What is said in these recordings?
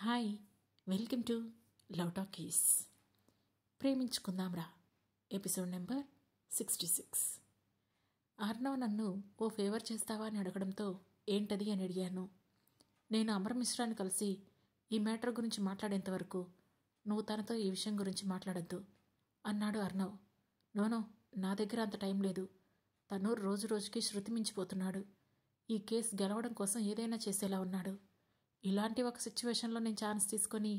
Hi, welcome to love talkies. Preminchukundam Raa episode number 66. Arnav నన్ను ఓ favour చేస్తావా అని అడగడంతో ఏంటది అని అడిగాను. నేను అమర్ మిశ్రాని కలిసి ఈ మ్యాటర్ గురించి మాట్లాడేంతవరకు నువ్వు తనతో ఈ విషయం గురించి మాట్లాడద్దు అన్నాడు అర్ణవ్. నోనో, నా దగ్గర అంత టైం లేదు. తను రోజు రోజుకి శృతి మించిపోతున్నాడు. ఈ కేసు గెలవడం కోసం ఏదైనా చేసేలా ఉన్నాడు. ఇలాంటి ఒక సిచ్యువేషన్లో నేను ఛాన్స్ తీసుకొని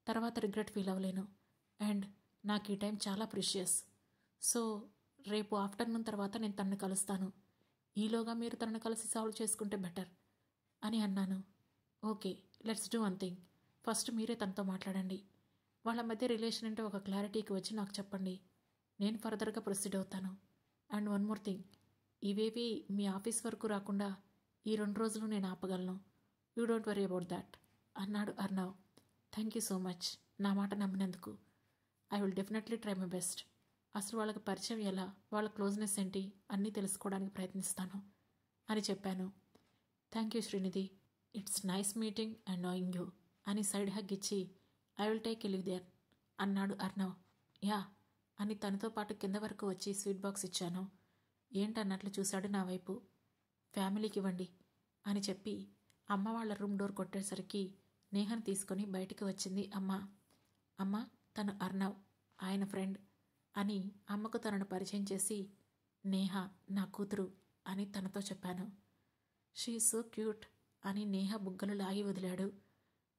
తర్వాత రిగ్రెట్ ఫీల్ అవ్వలేను. అండ్ నాకు ఈ టైం చాలా ప్రీషియస్. సో రేపు ఆఫ్టర్నూన్ తర్వాత నేను తనని కలుస్తాను. ఈలోగా మీరు తనని కలిసి సాల్వ్ చేసుకుంటే బెటర్ అని అన్నాను. Okay, let's do one thing. First మీరే తనతో మాట్లాడండి. వాళ్ళ మధ్య రిలేషన్ అంటే ఒక క్లారిటీకి వచ్చి నాకు చెప్పండి. నేను ఫర్దర్గా ప్రొసీడ్ అవుతాను. అండ్ వన్ మోర్ థింగ్, ఇవేవి మీ ఆఫీస్ వరకు రాకుండా ఈ 2 రోజులు నేను ఆపగలను. You don't worry about that అన్నాడు Arnav. Thank you so much నా మాట నమ్మినందుకు. I will definitely try my best. అసలు వాళ్ళకి పరిచయం ఎలా, వాళ్ళ క్లోజ్నెస్ ఏంటి అన్నీ తెలుసుకోవడానికి ప్రయత్నిస్తాను అని చెప్పాను. Thank you Srinidhi, it's nice meeting and knowing you అని సైడ్ హగ్ ఇచ్చి I will take a leave there అన్నాడు అర్ణవ్. యా అని తనతో పాటు కింద వరకు వచ్చి స్వీట్ బాక్స్ ఇచ్చాను. ఏంటన్నట్లు చూశాడు నా వైపు. ఫ్యామిలీకి ఇవ్వండి అని చెప్పి అమ్మ వాళ్ళ రూమ్ డోర్ కొట్టేసరికి నేహను తీసుకొని బయటికి వచ్చింది అమ్మ. అమ్మ, తను అర్ణవ్, ఆయన ఫ్రెండ్ అని అమ్మకు తనను పరిచయం చేసి నేహ నా కూతురు అని తనతో చెప్పాను. షీ సో క్యూట్ అని నేహ బుగ్గలు లాగి వదిలాడు.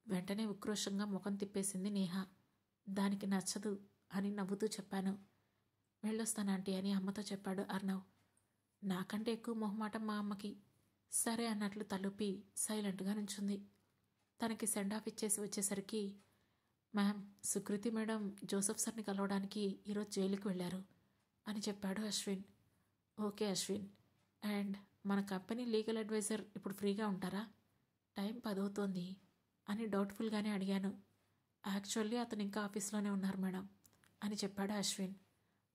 వెంటనే ఉక్రోషంగా ముఖం తిప్పేసింది నేహ. దానికి నచ్చదు అని నవ్వుతూ చెప్పాను. వెళ్ళొస్తానంటీ అని అమ్మతో చెప్పాడు అర్ణవ్. నాకంటే ఎక్కువ మొహమాటం మా అమ్మకి. సరే అన్నట్లు తలుపి సైలెంట్గా నుంచుంది. తనకి సెండ్ ఆఫ్ ఇచ్చేసి వచ్చేసరికి, మ్యామ్, సుకృతి మేడం జోసెఫ్ సార్ని కలవడానికి ఈరోజు జైలుకి వెళ్ళారు అని చెప్పాడు అశ్విన్. ఓకే అశ్విన్, అండ్ మన కంపెనీ లీగల్ అడ్వైజర్ ఇప్పుడు ఫ్రీగా ఉంటారా? టైం 10 అవుతోంది అని డౌట్ఫుల్గానే అడిగాను. యాక్చువల్లీ అతను ఇంకా ఆఫీస్లోనే ఉన్నారు మేడం అని చెప్పాడు అశ్విన్.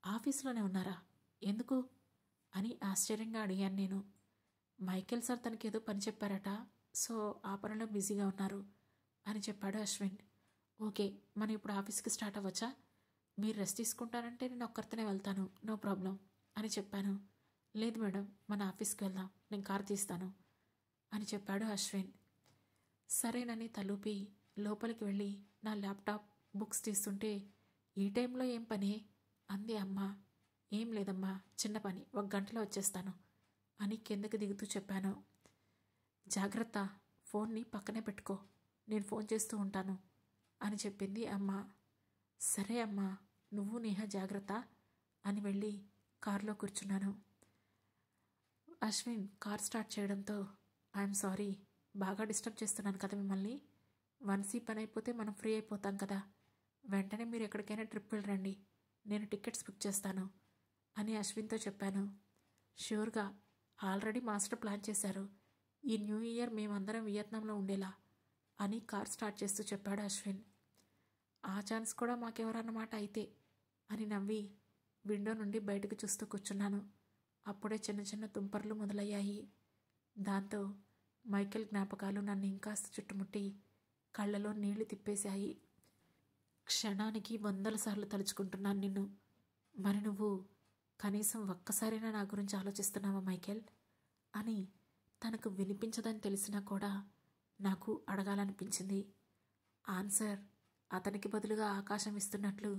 ఆఫీస్లోనే ఉన్నారా? ఎందుకు అని ఆశ్చర్యంగా అడిగాను నేను. మైకేల్ సార్ తనకి ఏదో పని చెప్పారట, సో ఆ పనిలో బిజీగా ఉన్నారు అని చెప్పాడు అశ్విన్. ఓకే, మనం ఇప్పుడు ఆఫీస్కి స్టార్ట్ అవ్వచ్చా? మీరు రెస్ట్ తీసుకుంటారంటే నేను ఒక్కరితోనే వెళ్తాను, నో ప్రాబ్లం అని చెప్పాను. లేదు మేడం, మన ఆఫీస్కి వెళ్దాం, నేను కార్ తీస్తాను అని చెప్పాడు అశ్విన్. సరేనని తలూపి లోపలికి వెళ్ళి నా ల్యాప్టాప్ బుక్స్ తీస్తుంటే, ఈ టైంలో ఏం పని అంది అమ్మ. ఏం లేదమ్మా, చిన్న పని, 1 గంటలో వచ్చేస్తాను అని కిందకి దిగుతూ చెప్పాను. జాగ్రత్త, ఫోన్ని పక్కనే పెట్టుకో, నేను ఫోన్ చేస్తూ ఉంటాను అని చెప్పింది అమ్మ. సరే అమ్మా, నువ్వు నేహ జాగ్రత్త అని వెళ్ళి కారులో కూర్చున్నాను. అశ్విన్ కార్ స్టార్ట్ చేయడంతో, ఐఎమ్ సారీ, బాగా డిస్టర్బ్ చేస్తున్నాను కదా మిమ్మల్ని. వన్స్ ఈ పని అయిపోతే మనం ఫ్రీ అయిపోతాం కదా, వెంటనే మీరు ఎక్కడికైనా ట్రిప్ వెళ్ళరండి, నేను టికెట్స్ బుక్ చేస్తాను అని అశ్విన్తో చెప్పాను. ష్యూర్గా, ఆల్రెడీ మాస్టర్ ప్లాన్ చేశారు, ఈ న్యూ ఇయర్ మేమందరం వియత్నాంలో ఉండేలా అని కార్ స్టార్ట్ చేస్తూ చెప్పాడు అశ్విన్. ఆ ఛాన్స్ కూడా మాకెవరన్నమాట అయితే అని నవ్వి విండో నుండి బయటకు చూస్తూ కూర్చున్నాను. అప్పుడే చిన్న చిన్న తుంపర్లు మొదలయ్యాయి. దాంతో మైకేల్ జ్ఞాపకాలు నన్ను ఇంకాస్త చుట్టుముట్టి కళ్ళలో నీళ్లు తిప్పేశాయి. క్షణానికి 100 సార్లు తలుచుకుంటున్నాను నిన్ను. మరి నువ్వు కనీసం ఒక్కసారైనా నా గురించి ఆలోచిస్తున్నావా మైకేల్ అని తనకు వినిపించదని తెలిసినా కూడా నాకు అడగాలనిపించింది. ఆన్సర్ అతనికి బదులుగా ఆకాశం ఇస్తున్నట్లు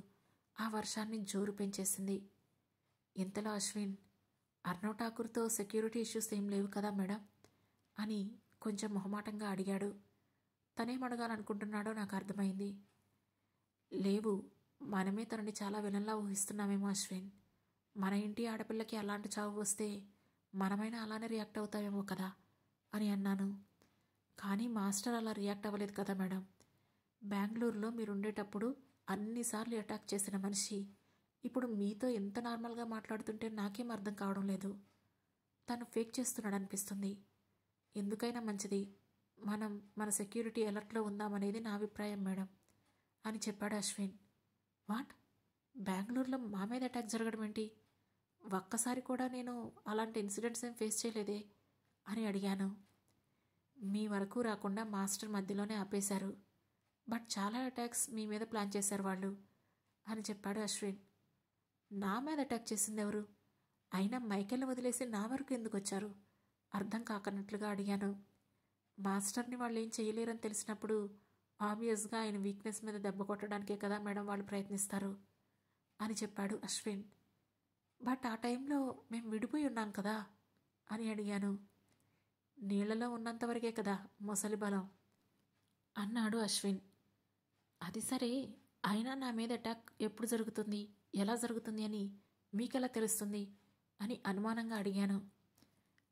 ఆ వర్షాన్ని జోరు పెంచేసింది. ఇంతలో అశ్విన్, అర్ణవ్ ఠాకూర్తో సెక్యూరిటీ ఇష్యూస్ ఏం లేవు కదా మేడం అని కొంచెం మొహమాటంగా అడిగాడు. తనేం అడగాలనుకుంటున్నాడో నాకు అర్థమైంది. లేవు, మనమే తనని చాలా విలన్లా ఊహిస్తున్నామేమో అశ్విన్. మన ఇంటి ఆడపిల్లకి అలాంటి చావు వస్తే మనమైనా అలానే రియాక్ట్ అవుతామేమో కదా అని అన్నాను. కానీ మాస్టర్ అలా రియాక్ట్ అవ్వలేదు కదా మేడం. బెంగళూరులో మీరుండేటప్పుడు అన్నిసార్లు అటాక్ చేసిన మనిషి ఇప్పుడు మీతో ఎంత నార్మల్గా మాట్లాడుతుంటే నాకేం అర్థం కావడం లేదు. తను ఫేక్ చేస్తున్నాడు అనిపిస్తుంది. ఎందుకైనా మంచిది మనం మన సెక్యూరిటీ అలర్ట్లో ఉందామనేది నా అభిప్రాయం మేడం అని చెప్పాడు అశ్విన్. వాట్, బెంగళూరులో మా మీద అటాక్ జరగడం ఏంటి? ఒక్కసారి కూడా నేను అలాంటి ఇన్సిడెంట్స్ ఏం ఫేస్ చేయలేదే అని అడిగాను. మీ వరకు రాకుండా మాస్టర్ మధ్యలోనే ఆపేశారు. బట్ చాలా అటాక్స్ మీ మీద ప్లాన్ చేశారు వాళ్ళు అని చెప్పాడు అశ్విన్. నా మీద అటాక్ చేసింది ఎవరు? అయినా మైకేల్ని వదిలేసి నా వరకు ఎందుకు వచ్చారు? అర్థం కాకనట్లుగా అడిగాను. మాస్టర్ని వాళ్ళు ఏం చేయలేరని తెలిసినప్పుడు ఆబ్వియస్గా ఆయన వీక్నెస్ మీద దెబ్బ కొట్టడానికే కదా మేడం వాళ్ళు ప్రయత్నిస్తారు అని చెప్పాడు అశ్విన్. బట్ ఆ టైంలో మేము విడిపోయి ఉన్నాం కదా అని అడిగాను. నీళ్లలో ఉన్నంతవరకే కదా మొసలి బలం అన్నాడు అశ్విన్. అది సరే, అయినా నా మీద అటాక్ ఎప్పుడు జరుగుతుంది, ఎలా జరుగుతుంది అని మీకెలా తెలుస్తుంది అని అనుమానంగా అడిగాను.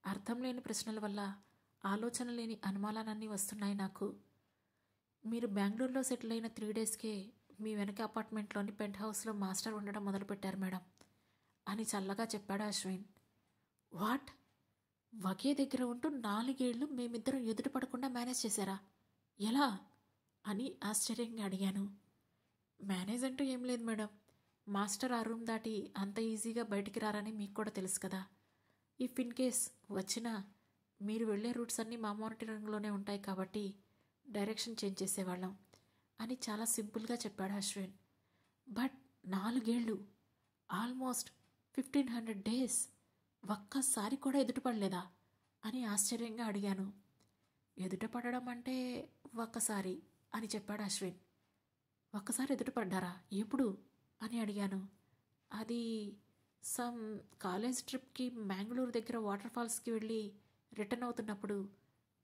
అర్థం లేని ప్రశ్నల వల్ల ఆలోచన లేని అనుమానాలన్నీ వస్తున్నాయి నాకు. మీరు బెంగళూరులో సెటిల్ అయిన 3 డేస్కే మీ వెనక అపార్ట్మెంట్లోని పెంట్ హౌస్లో మాస్టర్ ఉండడం మొదలుపెట్టారు మేడం అని చల్లగా చెప్పాడు అశ్విన్. వాట్? ఒకే దగ్గర ఉంటూ 4 ఏళ్ళు మేమిద్దరం ఎదుట పడకుండా మేనేజ్ చేశారా? ఎలా అని ఆశ్చర్యంగా అడిగాను. మేనేజ్ అంటూ ఏం లేదు మేడం. మాస్టర్ ఆ రూమ్ దాటి అంత ఈజీగా బయటికి రారని మీకు కూడా తెలుసు కదా. ఇఫ్ ఇన్ కేస్ వచ్చినా మీరు వెళ్ళే రూట్స్ అన్నీ మా మానిటరింగ్లోనే ఉంటాయి కాబట్టి డైరెక్షన్ చేంజ్ చేసేవాళ్ళం అని చాలా సింపుల్గా చెప్పాడు అశ్విన్. బట్ 4 ఏళ్ళు, ఆల్మోస్ట్ 1500 డేస్, ఒక్కసారి కూడా ఎదుటపడలేదా అని ఆశ్చర్యంగా అడిగాను. ఎదుట పడడం అంటే ఒక్కసారి అని చెప్పాడు అశ్విన్. ఒక్కసారి ఎదుటపడ్డారా? ఎప్పుడు అని అడిగాను. అది సమ్ కాలేజ్ ట్రిప్కి మ్యాంగ్లూరు దగ్గర వాటర్ ఫాల్స్కి వెళ్ళి రిటర్న్ అవుతున్నప్పుడు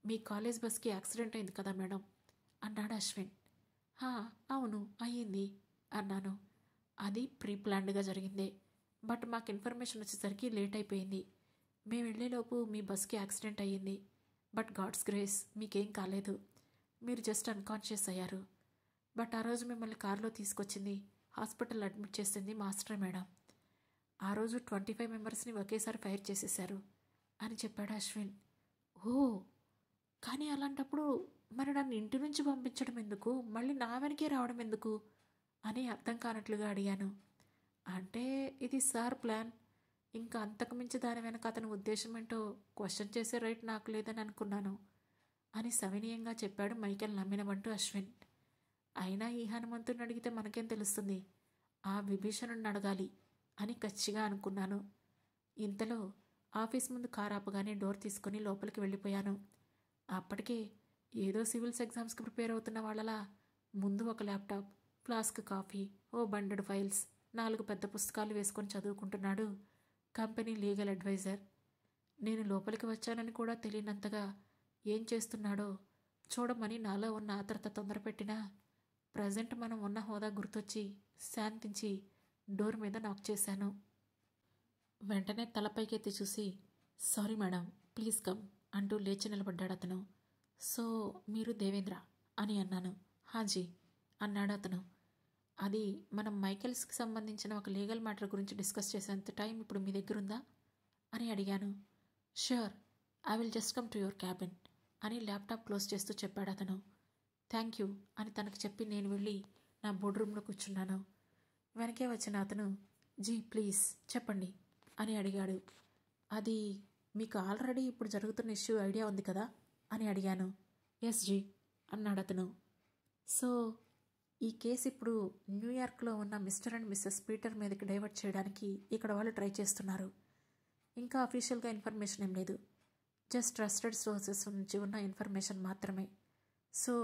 మీ కాలేజ్ బస్కి యాక్సిడెంట్ అయింది కదా మేడం అన్నాడు అశ్విన్. అవును అయ్యింది అన్నాను. అది ప్రీ ప్లాన్డ్గా జరిగిందే, బట్ మాకు ఇన్ఫర్మేషన్ వచ్చేసరికి లేట్ అయిపోయింది. మేము వెళ్ళేలోపు మీ బస్కి యాక్సిడెంట్ అయ్యింది. బట్ గాడ్స్ గ్రేస్ మీకేం కాలేదు. మీరు జస్ట్ అన్కాన్షియస్ అయ్యారు. బట్ ఆ రోజు మిమ్మల్ని కారులో తీసుకొచ్చింది, హాస్పిటల్ అడ్మిట్ చేసింది మాస్టర్ మేడం. ఆ రోజు 25 మెంబర్స్ని ఒకేసారి ఫైర్ చేసేశారు అని చెప్పాడు అశ్విన్. ఓ, కానీ అలాంటప్పుడు మరి నన్ను ఇంటి నుంచి పంపించడం ఎందుకు, మళ్ళీ నా వెనకే రావడం ఎందుకు అని అర్థం కానట్లుగా అడిగాను. అంటే ఇది సార్ ప్లాన్. ఇంకా అంతకుమించి దాని వెనక అతని ఉద్దేశం ఏంటో క్వశ్చన్ చేసే రైట్ నాకు లేదని అనుకున్నాను అని సవినీయంగా చెప్పాడు మైకేల్ నమ్మినవంటూ అశ్విన్. అయినా ఈ హనుమంతుడిని అడిగితే మనకేం తెలుస్తుంది, ఆ విభీషణుడిని అడగాలి అని కచ్చిగా అనుకున్నాను. ఇంతలో ఆఫీస్ ముందు కారు ఆపగానే డోర్ తీసుకుని లోపలికి వెళ్ళిపోయాను. అప్పటికే ఏదో సివిల్స్ ఎగ్జామ్స్కి ప్రిపేర్ అవుతున్న వాళ్ళలా ముందు ఒక ల్యాప్టాప్, ఫ్లాస్క్ కాఫీ, ఓ బండెడు ఫైల్స్, 4 పెద్ద పుస్తకాలు వేసుకొని చదువుకుంటున్నాడు కంపెనీ లీగల్ అడ్వైజర్. నేను లోపలికి వచ్చానని కూడా తెలియనంతగా ఏం చేస్తున్నాడో చూడమని నాలో ఉన్న ఆత్రత తొందరపెట్టినా ప్రజెంట్ మనం ఉన్న హోదా గుర్తొచ్చి శాంతించి డోర్ మీద నాక్ చేశాను. వెంటనే తలపైకెత్తి చూసి, సారీ మేడం, ప్లీజ్ కమ్ అంటూ లేచి నిలబడ్డాడు అతను. సో మీరు దేవేంద్ర అని అన్నాను. హాజీ అన్నాడు అతను. అది మనం మైకేల్స్కి సంబంధించిన ఒక లీగల్ మ్యాటర్ గురించి డిస్కస్ చేసేంత టైం ఇప్పుడు మీ దగ్గర ఉందా అని అడిగాను. Sure, I will just come to your cabin అని ల్యాప్టాప్ క్లోజ్ చేస్తూ చెప్పాడు అతను. థ్యాంక్ యూ అని తనకు చెప్పి నేను వెళ్ళి నా బెడ్రూమ్లో కూర్చున్నాను. వెనకే వచ్చిన అతను, జీ ప్లీజ్ చెప్పండి అని అడిగాడు. అది మీకు ఆల్రెడీ ఇప్పుడు జరుగుతున్న ఇష్యూ ఐడియా ఉంది కదా అని అడిగాను. ఎస్ జీ అన్నాడు అతను. సో ఈ కేసు ఇప్పుడు న్యూయార్క్లో ఉన్న మిస్టర్ అండ్ మిస్సెస్ పీటర్ మీదకి డైవర్ట్ చేయడానికి ఇక్కడ వాళ్ళు ట్రై చేస్తున్నారు. ఇంకా అఫీషియల్గా ఇన్ఫర్మేషన్ ఏం లేదు, జస్ట్ ట్రస్టెడ్ సోర్సెస్ నుంచి ఉన్న ఇన్ఫర్మేషన్ మాత్రమే. సో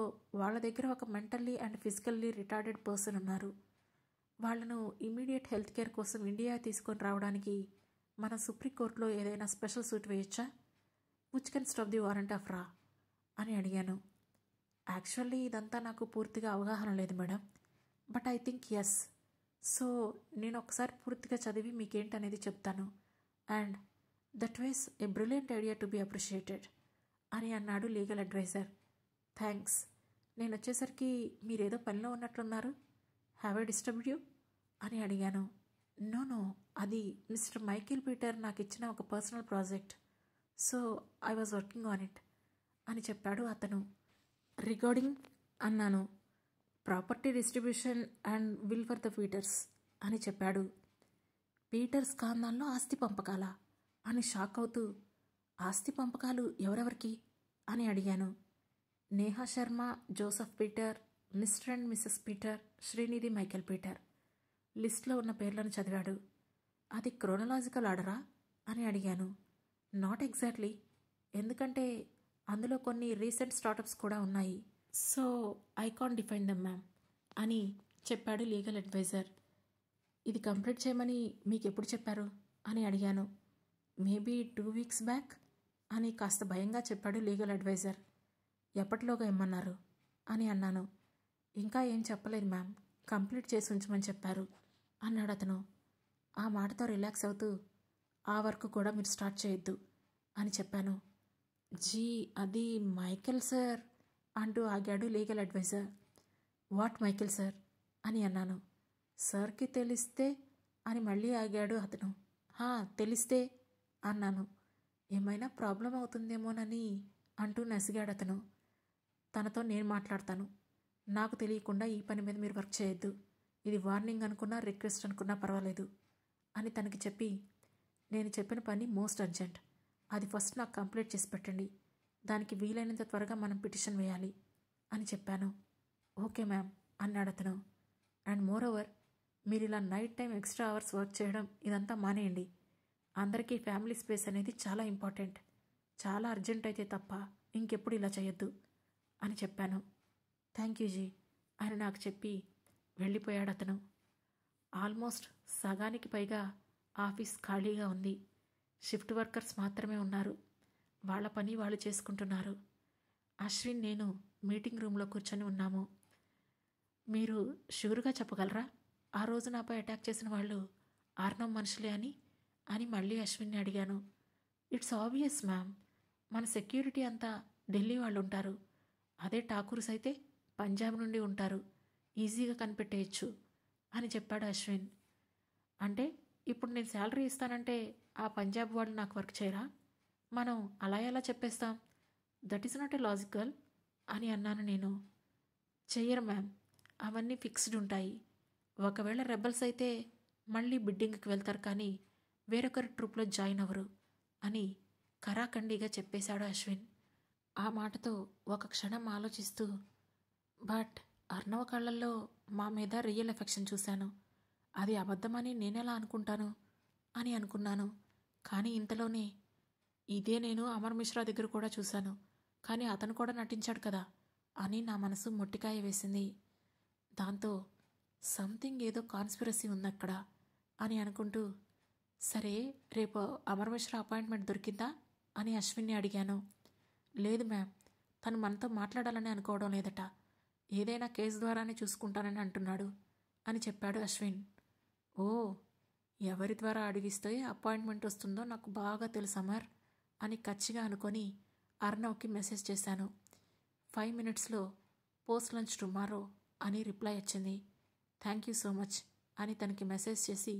వాళ్ళ దగ్గర ఒక mentally and physically retarded person ఉన్నారు. వాళ్ళను ఇమీడియట్ హెల్త్ కేర్ కోసం ఇండియా తీసుకొని రావడానికి మన సుప్రీంకోర్టులో ఏదైనా స్పెషల్ సూట్ వేయచ్చా, which can stop the warrant of raw అని అడిగాను. యాక్చువల్లీ ఇదంతా నాకు పూర్తిగా అవగాహన లేదు madam, but I think yes. So నేను ఒకసారి పూర్తిగా చదివి మీకేంటనేది చెప్తాను. And that was a brilliant idea to be appreciated అని అన్నాడు లీగల్ అడ్వైజర్. థ్యాంక్స్. నేను వచ్చేసరికి మీరేదో పనిలో ఉన్నట్లున్నారు. హ్యావ్ ఐ డిస్టర్బ్డ్ యూ అని అడిగాను. నో, అది మిస్టర్ మైకేల్ పీటర్ నాకు ఇచ్చిన ఒక personal project. So I was working on it అని చెప్పాడు అతను. రిగార్డింగ్ అన్నాను. Property distribution and will for the Peters అని చెప్పాడు. పీటర్స్ ఖాందాన్లో ఆస్తి పంపకాలా అని షాక్ అవుతూ, ఆస్తి పంపకాలు ఎవరెవరికి అని అడిగాను. Neha Sharma, Joseph Peter, mister and missus Peter, Srinidhi Michael Peter. లిస్ట్లో ఉన్న పేర్లను చదివాడు. అది క్రోనలాజికల్ ఆర్డరా అని అడిగాను. నాట్ ఎగ్జాక్ట్లీ, ఎందుకంటే అందులో కొన్ని రీసెంట్ స్టార్టప్స్ కూడా ఉన్నాయి. So I can't define them ma'am అని చెప్పాడు లీగల్ అడ్వైజర్. ఇది కంప్లీట్ చేయమని మీకు ఎప్పుడు చెప్పారు అని అడిగాను. మేబీ 2 weeks బ్యాక్ అని కాస్త భయంగా చెప్పాడు లీగల్ అడ్వైజర్. ఎప్పటిలోగా ఇమ్మన్నారు అని అన్నాను. ఇంకా ఏం చెప్పలేదు మ్యామ్, కంప్లీట్ చేసి ఉంచమని చెప్పారు అన్నాడు అతను. ఆ మాటతో రిలాక్స్ అవుతూ, ఆ వర్క్ కూడా మీరు స్టార్ట్ చేయొద్దు అని చెప్పాను. జీ, అది మైకేల్ సార్ అంటూ ఆగాడు legal advisor. What Michael sir అని అన్నాను. సార్కి తెలిస్తే అని మళ్ళీ ఆగాడు అతను. తెలిస్తే అన్నాను. ఏమైనా ప్రాబ్లం అవుతుందేమోనని అంటూ నసిగాడు అతను. తనతో నేను మాట్లాడతాను, నాకు తెలియకుండా ఈ పని మీద మీరు వర్క్ చేయొద్దు, ఇది వార్నింగ్ అనుకున్నా రిక్వెస్ట్ అనుకున్నా పర్వాలేదు అని తనకి చెప్పి, నేను చెప్పిన పని మోస్ట్ అర్జెంట్, అది ఫస్ట్ నాకు కంప్లీట్ చేసి పెట్టండి, దానికి వీలైనంత త్వరగా మనం పిటిషన్ వేయాలి అని చెప్పాను. ఓకే మ్యామ్ అన్నాడు అతను. అండ్ మోర్ ఓవర్, మీరు ఇలా night time extra hours work చేయడం ఇదంతా మానేయండి. అందరికీ ఫ్యామిలీ స్పేస్ అనేది చాలా ఇంపార్టెంట్, చాలా అర్జెంట్ అయితే తప్ప ఇంకెప్పుడు ఇలా చేయొద్దు అని చెప్పాను. థ్యాంక్ యూ జీ అని నాకు చెప్పి వెళ్ళిపోయాడు అతను. ఆల్మోస్ట్ సగానికి పైగా ఆఫీస్ ఖాళీగా ఉంది. షిఫ్ట్ వర్కర్స్ మాత్రమే ఉన్నారు. వాళ్ళ పని వాళ్ళు చేసుకుంటున్నారు. అశ్విన్ నేను మీటింగ్ రూమ్లో కూర్చొని ఉన్నాము. మీరు షూర్గా చెప్పగలరా ఆ రోజు నాపై అటాక్ చేసిన వాళ్ళు ఆర్నవ్ మనుషులే అని మళ్ళీ అశ్విన్ని అడిగాను. ఇట్స్ ఆబ్వియస్ మ్యామ్, మన సెక్యూరిటీ అంతా ఢిల్లీ వాళ్ళు ఉంటారు. అదే ఠాకూర్స్ అయితే పంజాబ్ నుండి ఉంటారు, ఈజీగా కనిపెట్టేయచ్చు అని చెప్పాడు అశ్విన్. అంటే ఇప్పుడు నేను శాలరీ ఇస్తానంటే ఆ పంజాబ్ వాళ్ళు నాకు వర్క్ చేయరా? మనం అలా ఎలా చెప్పేస్తాం? That is not a logical అని అన్నాను నేను. చెయ్యరు మ్యామ్, అవన్నీ ఫిక్స్డ్ ఉంటాయి. ఒకవేళ రెబల్స్ అయితే మళ్ళీ బిడ్డింగ్కి వెళ్తారు, కానీ వేరొకరి ట్రూప్లో జాయిన్ అవ్వరు అని ఖరాఖండిగా చెప్పేశాడు అశ్విన్. ఆ మాటతో ఒక క్షణం ఆలోచిస్తూ, బట్ అర్ణవ కళ్ళల్లో మా మీద రియల్ ఎఫెక్షన్ చూశాను, అది అబద్ధమని నేనెలా అనుకుంటాను అని అనుకున్నాను. కానీ ఇంతలోనే ఇదే నేను అమర్ మిశ్రా దగ్గర కూడా చూశాను, కానీ అతను కూడా నటించాడు కదా అని నా మనసు మొట్టికాయ వేసింది. దాంతో సంథింగ్ ఏదో కాన్స్పిరసీ ఉందక్కడ అని అనుకుంటూ, సరే రేపు అమర్ మిశ్రా అపాయింట్మెంట్ దొరికిందా అని అశ్విన్ని అడిగాను. లేదు మ్యామ్, తను మనతో మాట్లాడాలని అనుకోవడం లేదట, ఏదైనా కేసు ద్వారానే చూసుకుంటానని అంటున్నాడు అని చెప్పాడు అశ్విన్. ఓ, ఎవరి ద్వారా అడిగిస్తే అపాయింట్మెంట్ వస్తుందో నాకు బాగా తెలుసు అమర్ అని కచ్చిగా అనుకొని అర్ణవ్కి మెసేజ్ చేశాను. 5 minutesలో పోస్ట్ లంచ్ టుమారో అని రిప్లై వచ్చింది. థ్యాంక్ యూ సో మచ్ అని తనకి మెసేజ్ చేసి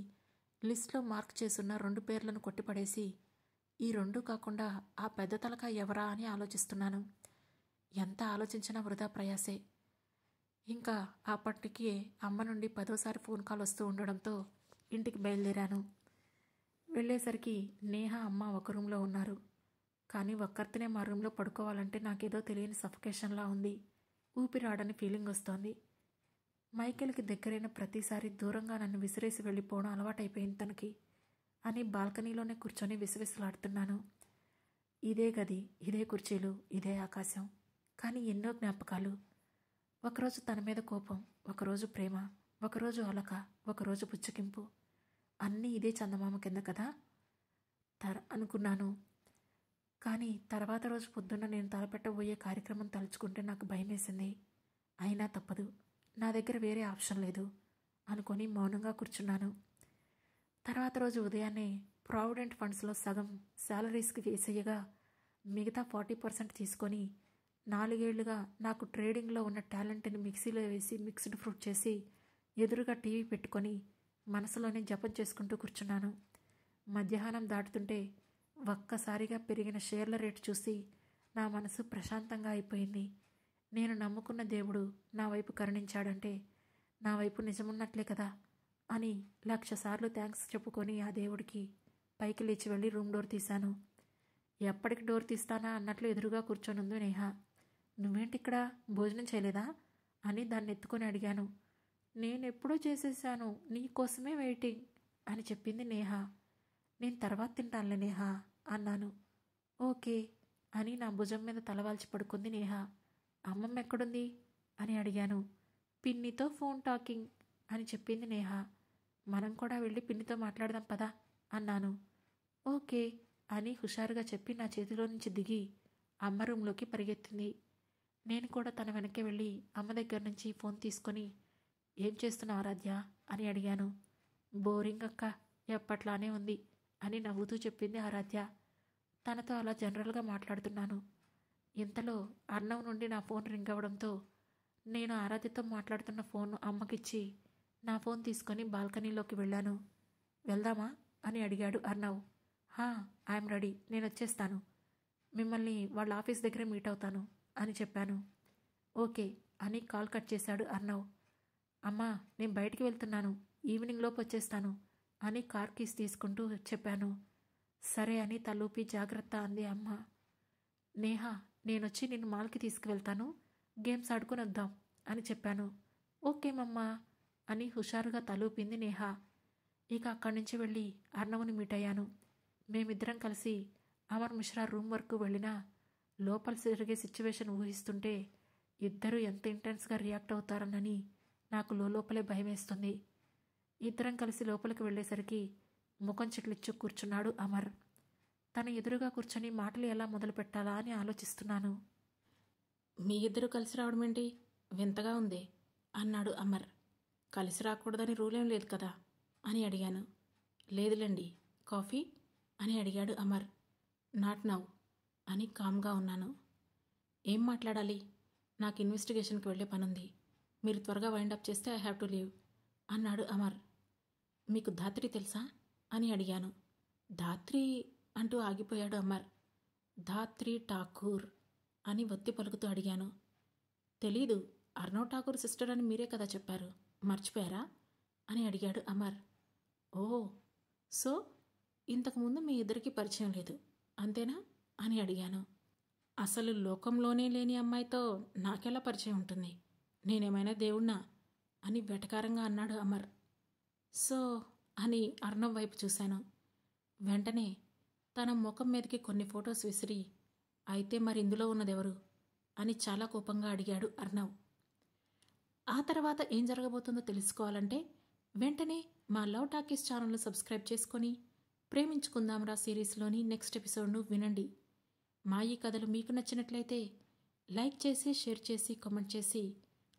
లిస్ట్లో మార్క్ చేసున్న 2 పేర్లను కొట్టిపడేసి, ఈ 2 కాకుండా ఆ పెద్ద తలక ఎవరా అని ఆలోచిస్తున్నాను. ఎంత ఆలోచించినా వృధా ప్రయాసే. ఇంకా అప్పటికి అమ్మ నుండి 10వ సారి ఫోన్ కాల్ వస్తూ ఉండడంతో ఇంటికి బయలుదేరాను. వెళ్ళేసరికి నేహ అమ్మ ఒక రూమ్లో ఉన్నారు. కానీ ఒక్కరితోనే మా రూమ్లో పడుకోవాలంటే నాకేదో తెలియని సఫకేషన్లా ఉంది. ఊపిరాడని ఫీలింగ్ వస్తోంది. మైకేల్కి దగ్గరైన ప్రతిసారి దూరంగా నన్ను విసిరేసి వెళ్ళిపోవడం అలవాటైపోయింది తనకి అని బాల్కనీలోనే కూర్చొని విసవిసలాడుతున్నాను. ఇదే గది, ఇదే కుర్చీలు, ఇదే ఆకాశం, కానీ ఎన్నో జ్ఞాపకాలు. ఒకరోజు తన మీద కోపం, ఒకరోజు ప్రేమ, ఒకరోజు అలక, ఒకరోజు పుచ్చకింపు, అన్నీ ఇదే చందమామ కింద కదా అనుకున్నాను. కానీ తర్వాత రోజు పొద్దున్న నేను తలపెట్టబోయే కార్యక్రమం తలుచుకుంటే నాకు భయమేసింది. అయినా తప్పదు, నా దగ్గర వేరే ఆప్షన్ లేదు అనుకొని మౌనంగా కూర్చున్నాను. తర్వాత రోజు ఉదయాన్నే ప్రావిడెంట్ ఫండ్స్లో సగం శాలరీస్కి వేసేయగా మిగతా 40% తీసుకొని 4 ఏళ్లుగా నాకు ట్రేడింగ్లో ఉన్న టాలెంట్ని మిక్సీలో వేసి మిక్స్డ్ ఫ్రూట్ చేసి ఎదురుగా టీవీ పెట్టుకొని మనసులోనే జపం చేసుకుంటూ కూర్చున్నాను. మధ్యాహ్నం దాటుతుంటే ఒక్కసారిగా పెరిగిన షేర్ల రేటు చూసి నా మనసు ప్రశాంతంగా అయిపోయింది. నేను నమ్ముకున్న దేవుడు నా వైపు కరుణించాడంటే నా వైపు నిజమున్నట్లే కదా అని 1,00,000 సార్లు థ్యాంక్స్ చెప్పుకొని ఆ దేవుడికి పైకి లేచి వెళ్ళి రూమ్ డోర్ తీశాను. ఎప్పటికి డోర్ తీస్తానా అన్నట్లు ఎదురుగా కూర్చొనుంది నేహ. నువ్వేంటి ఇక్కడ, భోజనం చేయలేదా అని దాన్ని ఎత్తుకొని అడిగాను. నేనెప్పుడూ చేసేసాను, నీకోసమే వెయిటింగ్ అని చెప్పింది నేహ. నేను తర్వాత తింటానులే నేహ అన్నాను. ఓకే అని నా భుజం మీద తలవాల్చి పడుకుంది నేహ. అమ్మమ్మ ఎక్కడుంది అని అడిగాను. పిన్నితో ఫోన్ టాకింగ్ అని చెప్పింది నేహ. మనం కూడా వెళ్ళి పిన్నితో మాట్లాడదాం పదా అన్నాను. ఓకే అని హుషారుగా చెప్పి నా చేతిలో నుంచి దిగి అమ్మ రూంలోకి పరిగెత్తింది. నేను కూడా తన వెనక్కి వెళ్ళి అమ్మ దగ్గర నుంచి ఫోన్ తీసుకొని ఏం చేస్తున్నావు ఆరాధ్య అని అడిగాను. బోరింగ్ అక్క, ఎప్పట్లానే ఉంది అని నవ్వుతూ చెప్పింది ఆరాధ్య. తనతో అలా జనరల్గా మాట్లాడుతున్నాను. ఇంతలో అన్నం నుండి నా ఫోన్ రింగ్ అవ్వడంతో నేను ఆరాధ్యతో మాట్లాడుతున్న ఫోన్ అమ్మకిచ్చి నా ఫోన్ తీసుకొని బాల్కనీలోకి వెళ్ళాను. వెళ్దామా అని అడిగాడు అర్ణవ్. హా, ఐఎమ్ రెడీ, నేను వచ్చేస్తాను. మిమ్మల్ని వాళ్ళ ఆఫీస్ దగ్గర మీట్ అవుతాను అని చెప్పాను. ఓకే అని కాల్ కట్ చేశాడు అర్ణవ్. అమ్మా, నేను బయటికి వెళ్తున్నాను, ఈవినింగ్ లోపు వచ్చేస్తాను అని కార్ కీస్ తీసుకుంటూ చెప్పాను. సరే అని తలూపి జాగ్రత్త అంది అమ్మ. నేహ, నేనొచ్చి నిన్ను మాల్కి తీసుకువెళ్తాను, గేమ్స్ ఆడుకుని వద్దాం అని చెప్పాను. ఓకే మమ్మా అని హుషారుగా తలూపింది నేహ. ఇక అక్కడి నుంచి వెళ్ళి అర్ణవ్ని మీట్ అయ్యాను. మేమిద్దరం కలిసి అమర్ మిశ్రా రూమ్ వరకు వెళ్ళినా లోపల జరిగే సిచ్యువేషన్ ఊహిస్తుంటే ఇద్దరూ ఎంత ఇంటెన్స్గా రియాక్ట్ అవుతారనని నాకు లోపలే భయమేస్తుంది. ఇద్దరం కలిసి లోపలికి వెళ్ళేసరికి ముఖం చిట్లిచ్చు కూర్చున్నాడు అమర్. తన ఎదురుగా కూర్చొని మాటలు ఎలా మొదలు పెట్టాలా అని ఆలోచిస్తున్నాను. మీ ఇద్దరు కలిసి రావడం ఏంటి, వింతగా ఉంది అన్నాడు అమర్. కలిసి రాకూడదని రూలేం లేదు కదా అని అడిగాను. లేదులేండి, కాఫీ అని అడిగాడు అమర్. నాట్ నౌ అని కామ్గా ఉన్నాను. ఏం మాట్లాడాలి, నాకు ఇన్వెస్టిగేషన్కి వెళ్ళే పనుంది, మీరు త్వరగా వైండప్ చేస్తే ఐ హ్యావ్ టు లీవ్ అన్నాడు అమర్. మీకు ధాత్రి తెలుసా అని అడిగాను. ధాత్రి అంటూ ఆగిపోయాడు అమర్. ధాత్రి ఠాకూర్ అని ఒత్తి పలుకుతూ అడిగాను. తెలీదు, అర్ణవ్ ఠాకూర్ సిస్టర్ అని మీరే కదా చెప్పారు, మర్చిపోయారా అని అడిగాడు అమర్. ఓ, సో ఇంతకుముందు మీ ఇద్దరికి పరిచయం లేదు అంతేనా అని అడిగాను. అసలు లోకంలోనే లేని అమ్మాయితో నాకెలా పరిచయం ఉంటుంది, నేనేమైనా దేవుణ్ణా అని వెటకారంగా అన్నాడు అమర్. సో అని అర్ణవ్ వైపు చూశాను. వెంటనే తన ముఖం మీదకి కొన్ని ఫొటోస్ విసిరి, అయితే మరి ఇందులో ఉన్నదెవరు అని చాలా కోపంగా అడిగాడు అర్ణవ్. ఆ తర్వాత ఏం జరగబోతుందో తెలుసుకోవాలంటే వెంటనే మా లవ్ టాకీస్ ఛానల్ను సబ్స్క్రైబ్ చేసుకొని ప్రేమించుకుందాంరా సిరీస్లోని నెక్స్ట్ ఎపిసోడ్ను వినండి. మా ఈ కథలు మీకు నచ్చినట్లయితే లైక్ చేసి, షేర్ చేసి, కామెంట్ చేసి,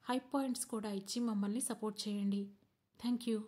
హై పాయింట్స్ కూడా ఇచ్చి మమ్మల్ని సపోర్ట్ చేయండి. Thank you.